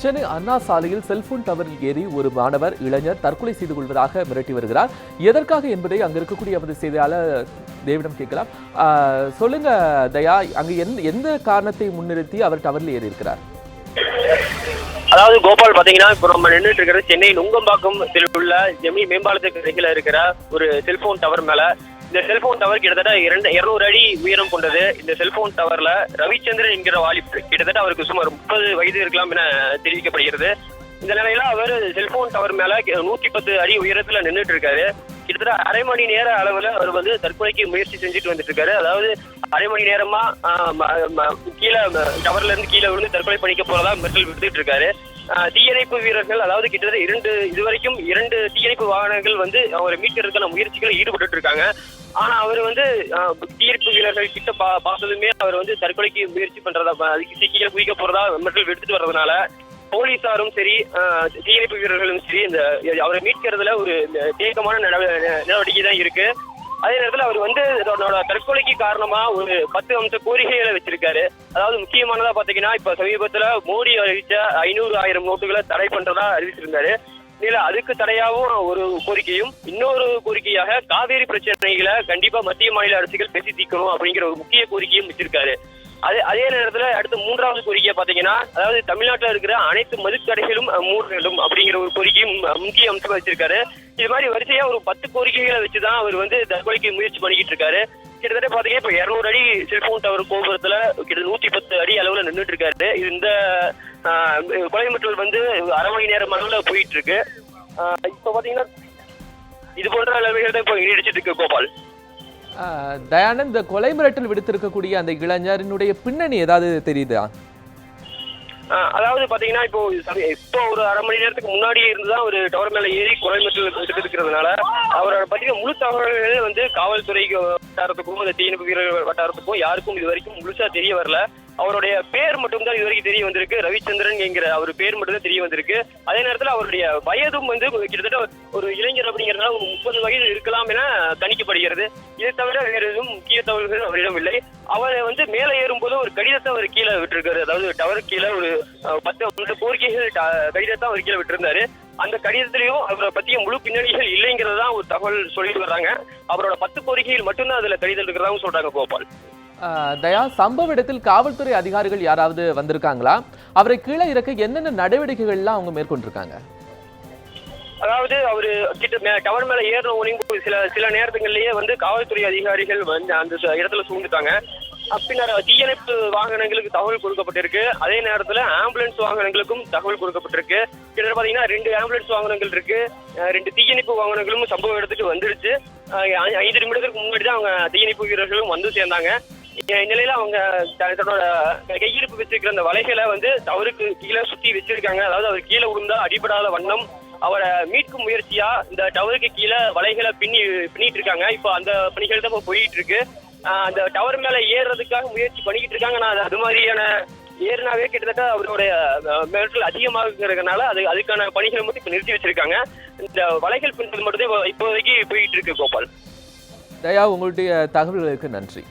சென்னை அண்ணா சாலையில் செல்போன் டவரில் ஏறி ஒரு மாணவர் இளைஞர் தற்கொலை செய்து கொள்வதாக மிரட்டி வருகிறார். எதற்காக என்பதை அங்கு இருக்கக்கூடிய எமது செய்தியாளர் தேவிடம் கேட்கலாம். சொல்லுங்க தயா, அங்கு எந்த காரணத்தை முன்னிறுத்தி அவர் டவரில் ஏறி இருக்கிறார்? அதாவது கோபால் பாத்தீங்கன்னா, இப்போ நம்ம நின்றுட்டு இருக்கிறது சென்னை நுங்கம்பாக்கம் உள்ள ஜெமினி மேம்பாலத்துக்கு அருகில இருக்கிற ஒரு செல்போன் டவர் மேல. இந்த செல்போன் டவர் கிட்டத்தட்ட 200 அடி உயரம் கொண்டது. இந்த செல்போன் டவர்ல ரவிச்சந்திரன் என்கிற வாலிபர், கிட்டத்தட்ட அவருக்கு சுமார் 30 வயது இருக்கலாம் என தெரிவிக்கப்படுகிறது. இந்த நிலையில அவர் செல்போன் டவர் மேல 110 அடி உயரத்துல நின்றுட்டு இருக்காரு. கிட்டத்தட்ட அரை மணி நேர அளவுல அவர் வந்து தற்கொலைக்கு முயற்சி செஞ்சுட்டு வந்துட்டு இருக்காரு. அதாவது அரை மணி நேரமா கீழே டவர்ல இருந்து கீழே விழுந்து தற்கொலை பண்ணிக்க போறதா மிரட்டல் விடுத்துட்டு இருக்காரு. தீயணைப்பு வீரர்கள், அதாவது கிட்டத்தட்ட இதுவரைக்கும் 2 தீயணைப்பு வாகனங்கள் வந்து அவரை மீட்கிறதுக்கான முயற்சிகளை ஈடுபட்டு இருக்காங்க. ஆனா அவர் வந்து தீயணைப்பு வீரர்கள் கிட்ட பார்த்ததுமே அவர் வந்து தற்கொலைக்கு முயற்சி பண்றதா, அதுக்கு கீழே குதிக்க போறதா மிரட்டல் விடுத்துட்டு வர்றதுனால போலீசாரும் சரி தீயணைப்பு வீரர்களும் சரி இந்த அவரை மீட்கிறதுல ஒரு தேக்கமான நடவடிக்கை தான் இருக்கு. அதே நேரத்தில் அவர் வந்து தன்னோட தற்கொலைக்கு காரணமா ஒரு 10 அம்ச கோரிக்கைகளை வச்சிருக்காரு. அதாவது முக்கியமானதா பாத்தீங்கன்னா, இப்ப சமீபத்துல மோடி அறிவிச்ச 500,000 நோட்டுகளை தடை பண்றதா அறிவிச்சிருந்தாரு. இல்ல அதுக்கு தடையாவும் ஒரு கோரிக்கையும், இன்னொரு கோரிக்கையாக காவேரி பிரச்சனைகளை கண்டிப்பா மத்திய மாநில அரசுகள் பேசி தீர்க்கணும் அப்படிங்கிற ஒரு முக்கிய கோரிக்கையும் வச்சிருக்காரு. அதே நேரத்துல அடுத்த 3வது கோரிக்கையை பாத்தீங்கன்னா, அதாவது தமிழ்நாட்டில் இருக்கிற அனைத்து மதுக்கடைகளும் மூட வேண்டும் அப்படிங்கிற ஒரு கோரிக்கையும் முக்கிய அம்சமா வச்சிருக்காரு. இது மாதிரி வரிசையா ஒரு 10 கோரிக்கைகளை வச்சுதான் அவர் வந்து தற்கொலைக்கு முயற்சி பண்ணிக்கிட்டு இருக்காரு. கிட்டத்தட்ட பாத்தீங்கன்னா இப்ப 200 அடி செல்போன் டவர் கோபுரத்துல கிட்டத்தட்ட 110 அடி அளவுல நின்றுட்டு இருக்காரு. இது இந்த கொலை மிரட்டல் வந்து அரை மணி நேரம் அளவுல போயிட்டு இருக்கு. இப்ப பாத்தீங்கன்னா இது போன்ற நிலைமைகள் தான் இப்ப நீடிச்சிட்டு இருக்கு கோபால். தயானந்த், இந்த கொலை மிரட்டல் விடுத்திருக்கக்கூடிய அந்த இளைஞரினுடைய பின்னணி ஏதாவது தெரியுதா? அதாவது பாத்தீங்கன்னா, இப்போ ஒரு அரை மணி நேரத்துக்கு முன்னாடியே இருந்துதான் ஒரு டவர் மேல ஏறி கொலை மிரட்டல் இருக்கிறதுனால அவரோட பத்தின முழு தகவல்கள் வந்து காவல்துறைக்கு வட்டாரத்துக்கும் அந்த தீயணைப்பு வீரர்கள் வட்டாரத்துக்கும் யாருக்கும் இது வரைக்கும் முழுசா தெரிய வரல. அவருடைய பேர் மட்டும்தான் இது வரைக்கும் தெரிய வந்திருக்கு. ரவிச்சந்திரன் என்கிற அவர் பேர் மட்டும்தான் தெரிய வந்திருக்கு. அதே நேரத்தில் அவருடைய வயதும் வந்து கிட்டத்தட்ட ஒரு இளைஞர் அப்படிங்கிறதுனால 30 வயது இருக்கலாம் என கணிக்கப்படுகிறது. இதை தவிர வேறு எதுவும் முக்கிய தகவல்கள் அவரிடம் இல்லை. அவரை வந்து மேலே ஏறும்போது ஒரு கடிதத்தை அவர் கீழே விட்டுருக்காரு. அதாவது டவர் கீழே ஒரு 10 கோரிக்கைகள் கடிதத்தை அவர் கீழே விட்டுருந்தாரு. அந்த கடிதத்திலையும் அவரை பத்திய முழு பின்னணிகள் இல்லைங்கிறதான் ஒரு தகவல் சொல்லிட்டு வர்றாங்க. அவரோட 10 கோரிக்கைகள் மட்டும்தான் அதுல கடிதம் இருக்கிறதாகவும் சொல்றாங்க கோபால். தயா, சம்பவ இடத்தில் காவல்துறை அதிகாரிகள் யாராவது வந்திருக்காங்களா? அவரை கீழே இறக்க என்னென்ன நடவடிக்கைகள்லாம் அவங்க மேற்கொண்டிருக்காங்க? அதாவது அவரு டவர் மேல ஏறின சில நேரத்துங்கள்லயே வந்து காவல்துறை அதிகாரிகள் வந்து அந்த இடத்துல சூழ்ந்துட்டாங்க. பின்னர் தீயணைப்பு வாகனங்களுக்கு தகவல் கொடுக்கப்பட்டிருக்கு. அதே நேரத்துல ஆம்புலன்ஸ் வாகனங்களுக்கும் தகவல் கொடுக்கப்பட்டிருக்கு. கிட்ட பாத்தீங்கன்னா 2 ஆம்புலன்ஸ் வாகனங்கள் இருக்கு, 2 தீயணைப்பு வாகனங்களும் சம்பவ இடத்துக்கு வந்துருச்சு. 5 நிமிடத்துக்கு முன்னாடி தான் அவங்க தீயணைப்பு வீரர்களும் வந்து சேர்ந்தாங்க. இந்நிலையில அவங்க தன்னோட கையிருப்பு வச்சிருக்கிற அந்த வலைகளை வந்து டவருக்கு கீழே சுத்தி வச்சிருக்காங்க. அதாவது அவர் கீழே விழுந்தா அடிபடாத வண்ணம் அவரை மீட்கும் முயற்சியா இந்த டவருக்கு கீழே வலைகளை பின்னிட்டு இருக்காங்க. இப்போ அந்த பணிகள் தான் போயிட்டு இருக்கு. அந்த டவர் மேல ஏறுறதுக்காக முயற்சி பண்ணிக்கிட்டு இருக்காங்க. நான் அது மாதிரியான ஏறினாவே கிட்டத்தட்ட அவருடைய மிரட்டல் அதிகமாகிறதுனால அதுக்கான பணிகளை மட்டும் இப்ப நிறுத்தி வச்சிருக்காங்க. இந்த வலைகள் பின்றது மட்டும்தான் இப்போதைக்கு போயிட்டு இருக்கு கோபால். தயா, உங்களுடைய தகவல்களுக்கு நன்றி.